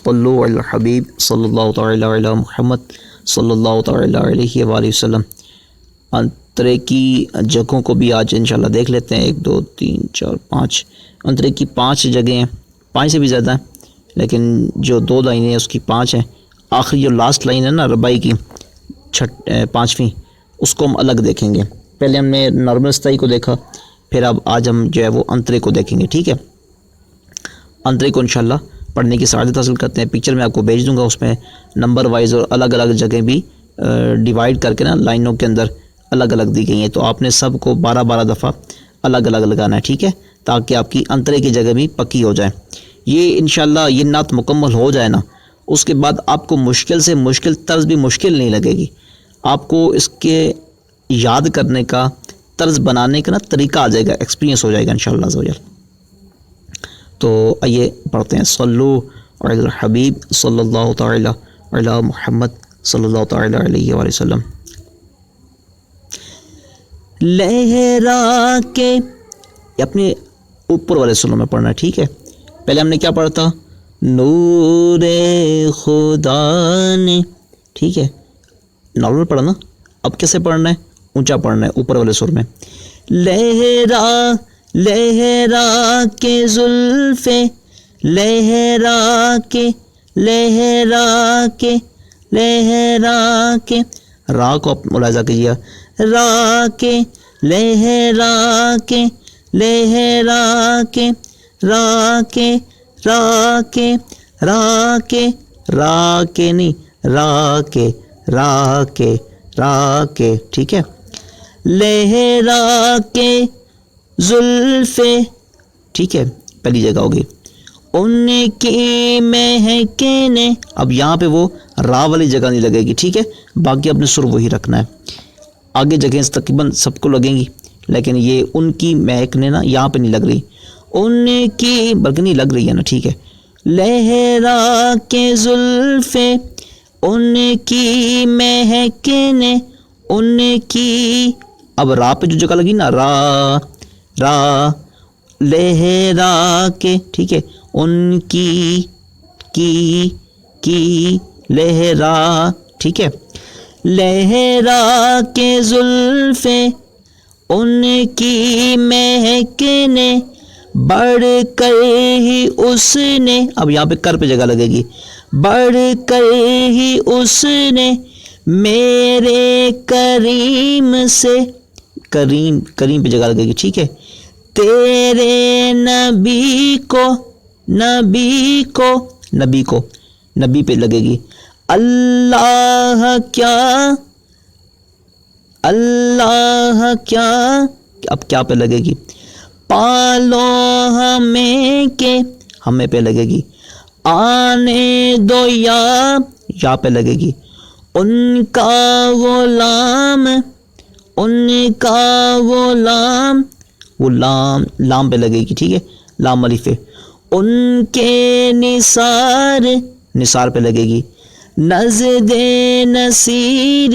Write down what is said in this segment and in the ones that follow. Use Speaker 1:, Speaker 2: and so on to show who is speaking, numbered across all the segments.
Speaker 1: صلو علی الحبیب صلی اللہ تعالی علی محمد صلی اللہ تعالی علیہ وآلہ وسلم۔ انترے کی جگہوں کو بھی آج انشاءاللہ دیکھ لیتے ہیں، 1 2 3 4 5 انترے کی 5 جگہیں ہیں، 5 سے بھی زیادہ ہیں، لیکن جو 2 لائنیں ہیں اس کی 5 ہیں۔ آخری جو لاسٹ لائن ہے نا ربائی کی 5ویں، اس کو ہم الگ دیکھیں گے۔ پہلے ہم نے نارمل ستائی کو دیکھا، پھر اب آج ہم جو ہے وہ انترے کو دیکھیں گے، ٹھیک ہے۔ انترے کو انشاءاللہ پڑھنے کی سعادت حاصل کرتے ہیں۔ پکچر میں آپ کو بھیج دوں گا، اس میں نمبر وائز اور الگ الگ جگہیں بھی ڈیوائیڈ کر کے نا لائنوں کے اندر الگ الگ دی گئی ہیں، تو آپ نے سب کو 12 دفعہ الگ الگ لگانا ہے، ٹھیک ہے، تاکہ آپ کی انترے کی جگہ بھی پکی ہو جائے۔ یہ انشاءاللہ یہ نعت مکمل ہو جائے نا، اس کے بعد آپ کو مشکل سے مشکل طرز بھی مشکل نہیں لگے گی، آپ کو اس کے یاد کرنے کا طرز بنانے کا نا طریقہ آ جائے گا، ایکسپیرینس ہو جائے گا انشاءاللہ عز و جل۔ تو آئیے پڑھتے ہیں، صلو علی الحبیب صلی اللہ تعالی علی محمد صلی اللہ تعالی علیہ وآلہ وسلم۔ لہرا کے، یہ اپنے اوپر والے سلوں میں پڑھنا ہے، ٹھیک ہے۔ پہلے ہم نے کیا پڑھا تھا؟ نور خدا نے، ٹھیک ہے، نارمل پڑھا نا، اب کیسے پڑھنا ہے؟ اونچا پڑھنا ہے اوپر والے سر میں۔ لہرا لہرا کے زلفیں، لہرا کے لہرا کے لہرا کے، را کو آپ ملاحظہ کیجیے، را کے لہرا کے لہرا کے را کے را کے را کے را کے نہیں را کے را کے را کے، ٹھیک ہے۔ لہرا کے زلفیں، ٹھیک ہے، پہلی جگہ ہوگی۔ ان کی مہکیں نے، اب یہاں پہ وہ را والی جگہ نہیں لگے گی، ٹھیک ہے، باقی اپنے سر وہی رکھنا ہے۔ آگے جگہیں تقریباً سب کو لگیں گی، لیکن یہ ان کی مہک نے نا یہاں پہ نہیں لگ رہی، ان کی بلکہ نہیں لگ رہی ہے نا، ٹھیک ہے۔ لہرا کے زلفیں، ان کی مہکیں نے، ان کی، اب را پہ جو جگہ لگی نا، را را، لہرا کے، ٹھیک ہے، ان کی لہرا، ٹھیک ہے۔ لہرا کے زلفیں، ان کی مہک نے، بڑھ کر ہی اس نے، اب یہاں پہ کر پہ جگہ لگے گی، بڑھ کر ہی اس نے میرے کریم سے، کریم کریم پہ جگہ لگے گی، ٹھیک ہے، تیرے نبی کو نبی کو نبی کو نبی پہ لگے گی، اللہ کیا اللہ کیا، اب کیا پہ لگے گی، پالو ہمیں کے، ہمیں پہ لگے گی، آنے دو یا پہ لگے گی، ان کا غلام، ان کا غلام، وہ لام لام پہ لگے گی، ٹھیک ہے، لام الف پہ، ان کے نثار، نثار پہ لگے گی، نزد نصیر،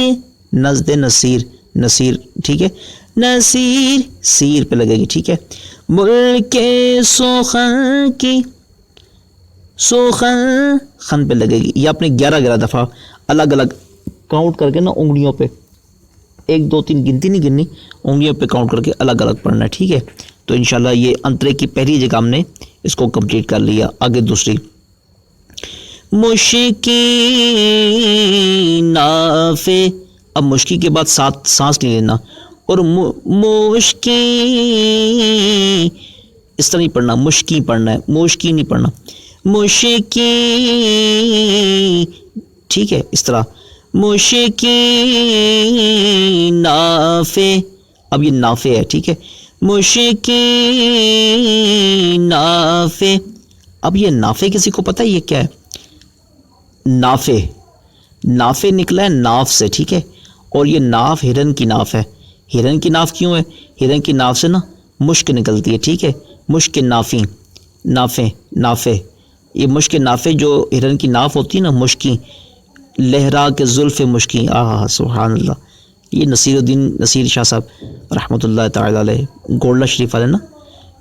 Speaker 1: نزد نصیر، نصیر، ٹھیک ہے، نصیر سیر پہ لگے گی، ٹھیک ہے۔ ملک سخن کی، سخن خن پہ لگے گی، یہ اپنے 11 دفعہ الگ الگ کاؤنٹ کر کے نا انگلیوں پہ، 1 2 3 گنتی نہیں گننی، انگلیوں پہ کاؤنٹ کر کے الگ الگ پڑھنا ہے، ٹھیک ہے۔ تو انشاءاللہ یہ انترے کی پہلی جگہ ہم نے اس کو کمپلیٹ کر لیا۔ آگے دوسری، مشکی نافع، اب مشکی کے بعد سانس نہیں لینا، اور مشکی اس طرح نہیں پڑھنا، مشکی پڑھنا ہے، مشکی نہیں پڑھنا، مشکی، ٹھیک ہے، اس طرح، مشکی نافع، اب یہ نافع ہے، ٹھیک ہے، مشکی نافع، اب یہ نافع کسی کو پتہ ہے یہ کیا ہے؟ نافع، نافع نکلا ہے ناف سے، ٹھیک ہے، اور یہ ناف ہرن کی ناف ہے۔ ہرن کی ناف کیوں ہے؟ ہرن کی ناف سے نا مشک نکلتی ہے، ٹھیک ہے، مشک نافی، نافع نافع، یہ مشک نافع جو ہرن کی ناف ہوتی ہے نا، مشکی، لہرا کے زلف مشکی، سبحان اللہ۔ یہ نصیر الدین نصیر شاہ صاحب رحمۃ اللہ تعالی علیہ گولڈا شریف والے نا،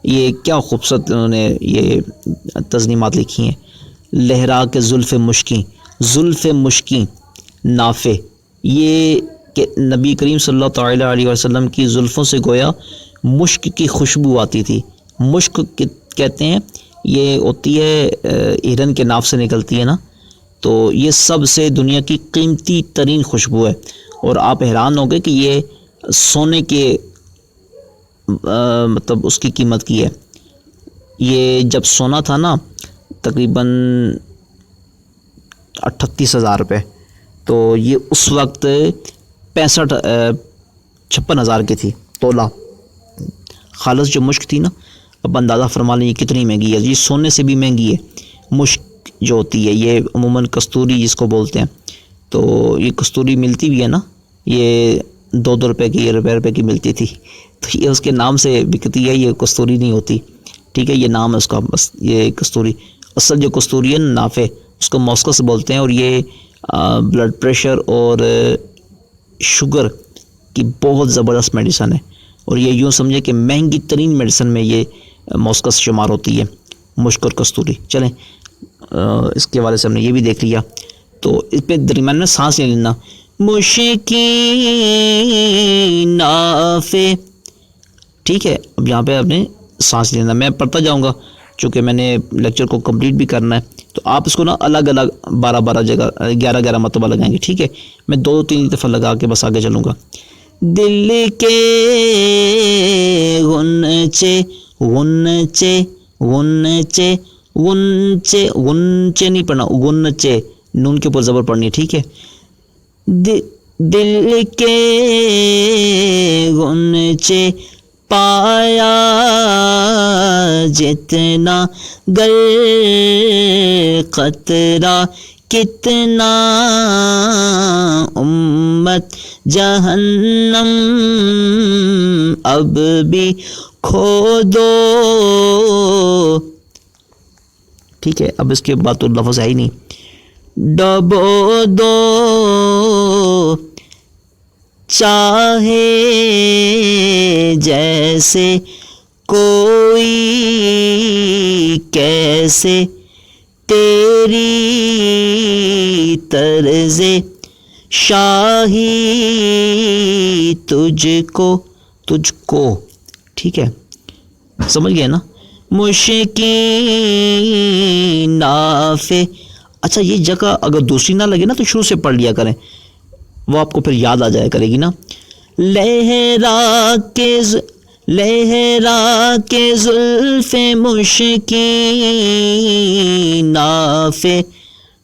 Speaker 1: یہ کیا خوبصورت انہوں نے یہ تزنیمات لکھی ہیں۔ لہرا کے زلف مشکی نافع، یہ کہ نبی کریم صلی اللہ تعالی علیہ وسلم کی زلفوں سے گویا مشک کی خوشبو آتی تھی۔ مشک کہتے ہیں یہ ہوتی ہے ہرن کے ناف سے نکلتی ہے نا، تو یہ سب سے دنیا کی قیمتی ترین خوشبو ہے، اور آپ حیران ہوں گے کہ یہ سونے کے مطلب اس کی قیمت کی ہے۔ یہ جب سونا تھا نا تقریباً 38,000 روپے، تو یہ اس وقت 56,000 کی تھی تولہ۔ خالص جو مشک تھی نا، اب اندازہ فرما لیں یہ کتنی مہنگی ہے، یہ سونے سے بھی مہنگی ہے۔ مشک جو ہوتی ہے یہ عموماً کستوری جس کو بولتے ہیں، تو یہ کستوری ملتی بھی ہے نا، یہ 2 روپے کی، روپے کی ملتی تھی، تو یہ اس کے نام سے بکتی ہے، یہ کستوری نہیں ہوتی، ٹھیک ہے، یہ نام ہے اس کا بس، یہ کستوری۔ اصل جو کستوری ہے نافع، اس کو موسکس بولتے ہیں، اور یہ بلڈ پریشر اور شوگر کی بہت زبردست میڈیسن ہے، اور یہ یوں سمجھے کہ مہنگی ترین میڈیسن میں یہ موسکس شمار ہوتی ہے، مشک اور کستوری۔ چلیں اس کے حوالے سے ہم نے یہ بھی دیکھ لیا، تو اس پہ درمیان میں سانس لے لینا، مشکی نافع، ٹھیک ہے۔ اب یہاں پہ آپ نے سانس لینا، میں پڑھتا جاؤں گا چونکہ میں نے لیکچر کو کمپلیٹ بھی کرنا ہے، تو آپ اس کو نا الگ الگ 12 جگہ 11 مرتبہ لگائیں گے، ٹھیک ہے۔ میں 2-3 دفعہ لگا کے بس آگے چلوں گا۔ دل کے غنچے غنچے غنچے غنچے غنچے نہیں پڑھنا، غنچے، نون کے اوپر زبر پڑھنی ہے، ٹھیک ہے۔ دل کے غنچے پایا جتنا گر قطرہ کتنا امت جہنم اب بھی کھو دو، ٹھیک ہے۔ اب اس کے بعد تو لفظ ہے ہی نہیں، ڈبو دو چاہے جیسے کوئی کیسے تیری طرز شاہی تجھ کو، ٹھیک ہے، سمجھ گئے نا۔ مشکی نافع، اچھا یہ جگہ اگر دوسری نہ لگے نا تو شروع سے پڑھ لیا کریں، وہ آپ کو پھر یاد آ جایا کرے گی نا۔ لہرا کے زلف مشکی نافع،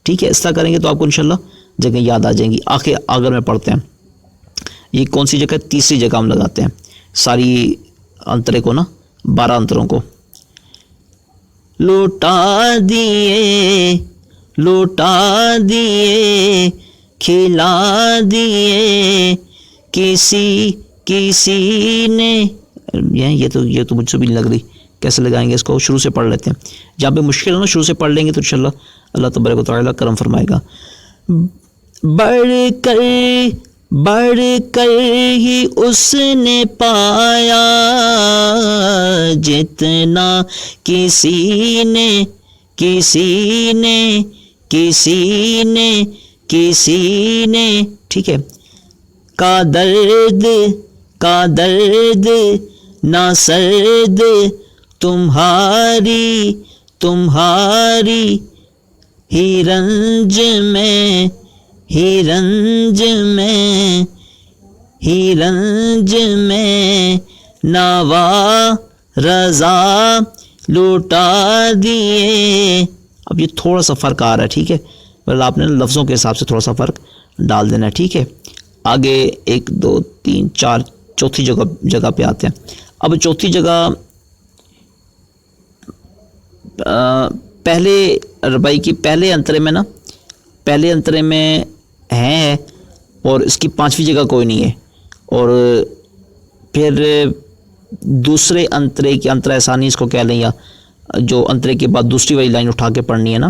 Speaker 1: ٹھیک ہے، اس طرح کریں گے تو آپ کو انشاءاللہ جگہ یاد آ جائیں گی۔ آخر میں پڑھتے ہیں، یہ کون سی جگہ؟ تیسری جگہ ہم لگاتے ہیں ساری انترے کو نا، 12 انتروں کو۔ لوٹا دیے کھلا دیے کسی نے، یہ تو مجھ سے بھی نہیں لگ رہی، کیسے لگائیں گے اس کو؟ شروع سے پڑھ لیتے ہیں، جہاں پہ مشکل ہے نا شروع سے پڑھ لیں گے تو انشاءاللہ اللہ تبارک و تعالیٰ کرم فرمائے گا۔ بڑھ کر ہی اس نے پایا جتنا کسی نے، ٹھیک ہے۔ کا درد نہ سرد تمہاری ہی رنج میں نوا رضا لوٹا دیے۔ اب یہ تھوڑا سا فرق آ رہا ہے، ٹھیک ہے، پر آپ نے لفظوں کے حساب سے تھوڑا سا فرق ڈال دینا ہے، ٹھیک ہے۔ آگے 1 2 3 4 چوتھی جگہ پہ آتے ہیں۔ اب چوتھی جگہ پہلے ربائی کی پہلے انترے میں ہے، اور اس کی 5ویں جگہ کوئی نہیں ہے، اور پھر دوسرے انترے کی انترہ ثانی اس کو کہہ لیں، یا جو انترے کے بعد دوسری والی لائن اٹھا کے پڑھنی ہے نا،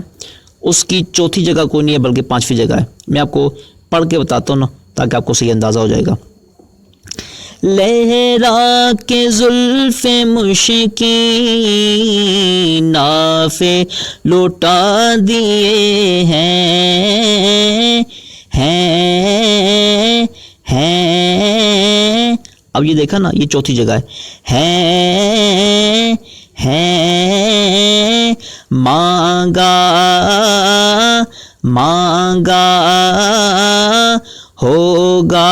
Speaker 1: اس کی چوتھی جگہ کوئی نہیں ہے بلکہ 5ویں جگہ ہے۔ میں آپ کو پڑھ کے بتاتا ہوں نا تاکہ آپ کو صحیح اندازہ ہو جائے گا۔ لہرا کے زلف مشکین نافے لوٹا دیے ہیں اب یہ دیکھا نا، یہ چوتھی جگہ ہے مانگا ہوگا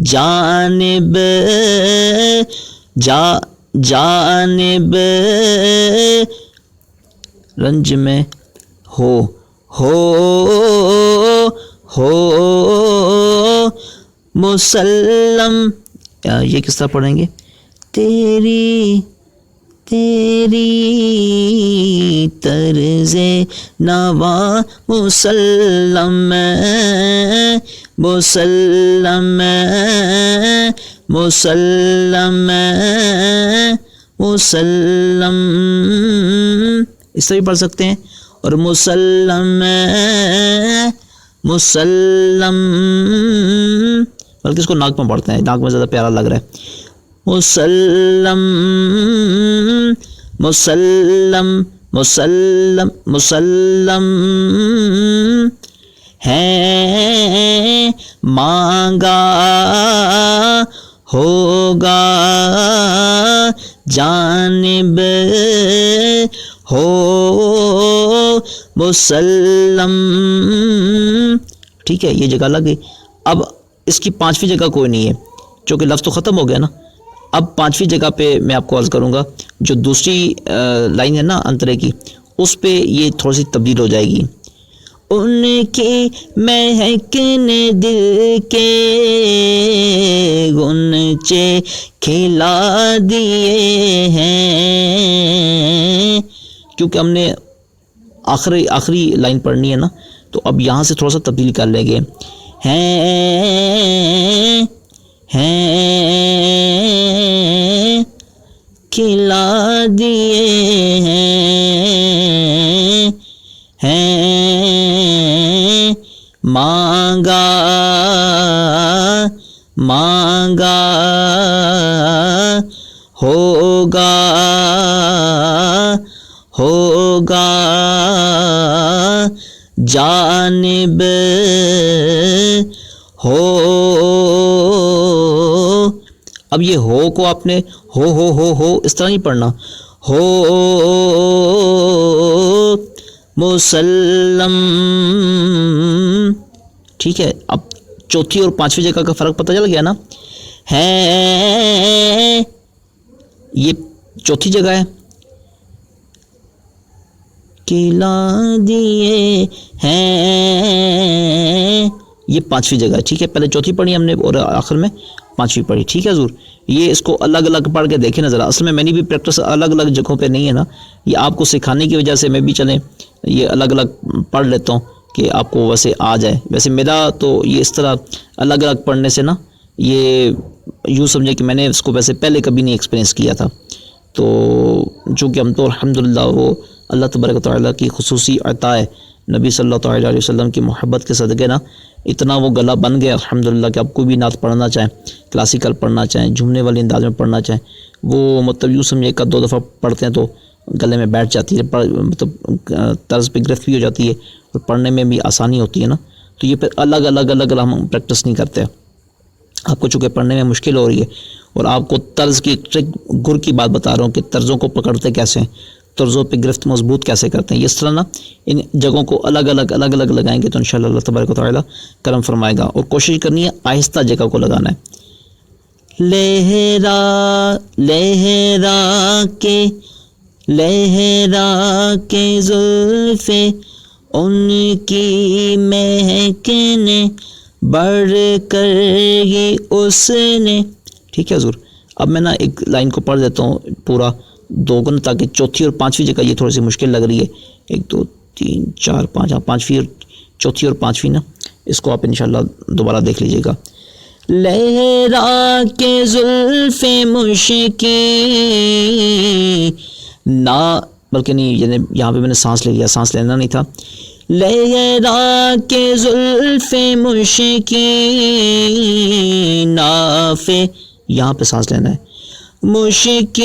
Speaker 1: جانب رنج میں ہو مسلم. یہ کس طرح پڑھیں گے؟ تیری طرز نوا مسلم اس طرح بھی پڑھ سکتے ہیں. اور مسلم بلکہ اس کو ناک میں پڑھتے ہیں، ناک میں زیادہ پیارا لگ رہا ہے. مسلم ہے مانگا ہوگا جانب ہو مسلم. ٹھیک ہے، یہ جگہ لگ گئی. اب اس کی پانچویں جگہ کوئی نہیں ہے، چونکہ لفظ تو ختم ہو گیا نا. اب پانچویں جگہ پہ میں آپ کو عرض کروں گا، جو دوسری لائن ہے نا انترے کی، اس پہ یہ تھوڑی سی تبدیل ہو جائے گی. ان کی مہکنے دل کے غنچے کھلا دیے ہیں، کیونکہ ہم نے آخری لائن پڑھنی ہے نا، تو اب یہاں سے تھوڑا سا تبدیل کر لیں گے. ہیں کھلا دیے ہیں مانگا ہوگا جانب ہو. اب یہ ہو کو آپ نے ہو اس طرح نہیں پڑھنا. ہو مسلم. ٹھیک ہے، اب چوتھی اور پانچویں جگہ کا فرق پتہ چل گیا نا. ہے یہ چوتھی جگہ ہے، کھلا دیے ہیں یہ پانچویں جگہ ہے. ٹھیک ہے، پہلے چوتھی پڑھی ہم نے اور آخر میں پانچویں پڑھی. ٹھیک ہے حضور، یہ اس کو الگ الگ پڑھ کے دیکھیں نظر. اصل میں میں نے بھی پریکٹس الگ الگ جگہوں پہ نہیں ہے نا، یہ آپ کو سکھانے کی وجہ سے میں بھی چلیں یہ الگ الگ پڑھ لیتا ہوں کہ آپ کو ویسے آ جائے. ویسے میرا تو یہ اس طرح الگ الگ پڑھنے سے نا، یہ یوں سمجھے کہ میں نے اس کو ویسے پہلے کبھی نہیں ایکسپیرینس کیا تھا. تو چونکہ ہم تو الحمدللہ وہ اللہ تبارک و تعالیٰ کی خصوصی عطا ہے، نبی صلی اللہ تعالیٰ علیہ وسلم کی محبت کے صدقے نا اتنا وہ گلا بن گیا الحمدللہ کہ اب کوئی بھی نعت پڑھنا چاہیں، کلاسیکل پڑھنا چاہیں، جھومنے والے انداز میں پڑھنا چاہیں، وہ مطلب یوں سمجھے ایک دو دفعہ پڑھتے ہیں تو گلے میں بیٹھ جاتی ہے، مطلب طرز پہ گرفت بھی ہو جاتی ہے اور پڑھنے میں بھی آسانی ہوتی ہے نا. تو یہ پھر الگ الگ ہم پریکٹس نہیں کرتے. آپ کو چونکہ پڑھنے میں مشکل ہو رہی ہے اور آپ کو طرز کی ٹرک گر کی بات بتا رہا ہوں کہ طرزوں کو پکڑتے کیسے ہیں، طرزوں پہ گرفت مضبوط کیسے کرتے ہیں. اس طرح نا ان جگہوں کو الگ الگ لگائیں گے تو انشاءاللہ اللہ تبارک و تعالیٰ کرم فرمائے گا. اور کوشش کرنی ہے آہستہ جگہ کو لگانا ہے. لہرا کے زلف ان کی مہکنے بڑھ کر یہ اس نے. ٹھیک ہے حضور، اب میں نا ایک لائن کو پڑھ دیتا ہوں پورا دوگن، تاکہ چوتھی اور پانچویں جگہ یہ تھوڑی سی مشکل لگ رہی ہے. 1 2 3 4 5 پانچویں اور چوتھی اور پانچویں نا، اس کو آپ انشاءاللہ دوبارہ دیکھ لیجئے گا. لہرا کے زلف مشکی نا، بلکہ نہیں، یعنی یہاں پہ میں نے سانس لے لیا، سانس لینا نہیں تھا. لیرا کے زلف مشکین نافے، یہاں پہ سانس لینا ہے، مشکین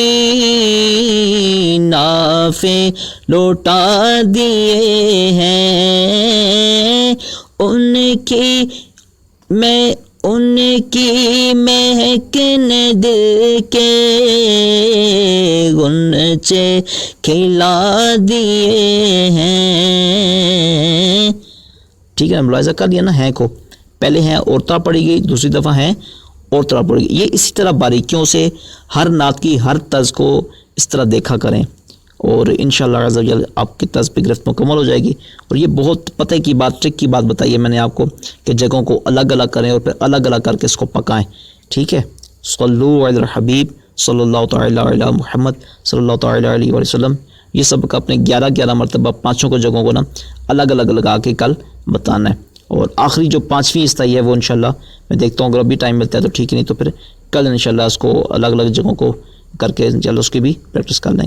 Speaker 1: نافے لوٹا دیے ہیں، ان کی مہک نے دل کے غنچے کھلا دیے ہیں. ٹھیک ہے، ملاحظہ کر دیا نا ہے کو، پہلے ہے اور طرح پڑی گئی، دوسری دفعہ ہے اور طرح پڑی گئی. یہ اسی طرح باریکیوں سے ہر نعت کی ہر طرز کو اس طرح دیکھا کریں، اور انشاءاللہ عز و جل آپ کی طرز پہ گرفت مکمل ہو جائے گی. اور یہ بہت پتہ کی بات، ٹرک کی بات بتائی ہے میں نے آپ کو کہ جگہوں کو الگ الگ کریں اور پھر الگ الگ کر کے اس کو پکائیں. ٹھیک ہے، صلو علی الحبیب صلی اللہ تعالی علی محمد صلی اللہ تعالی علیہ وسلم. یہ سب کا اپنے 11 مرتبہ پانچوں کو جگہوں کو نا الگ الگ لگا کے کل بتانا ہے. اور آخری جو 5ویں استعی ہے وہ انشاءاللہ میں دیکھتا ہوں، اگر ابھی ٹائم ملتا ہے تو ٹھیک ہے، نہیں تو پھر کل انشاءاللہ اس کو الگ الگ جگہوں کو کر کے انشاءاللہ اس کی بھی پریکٹس کر لیں.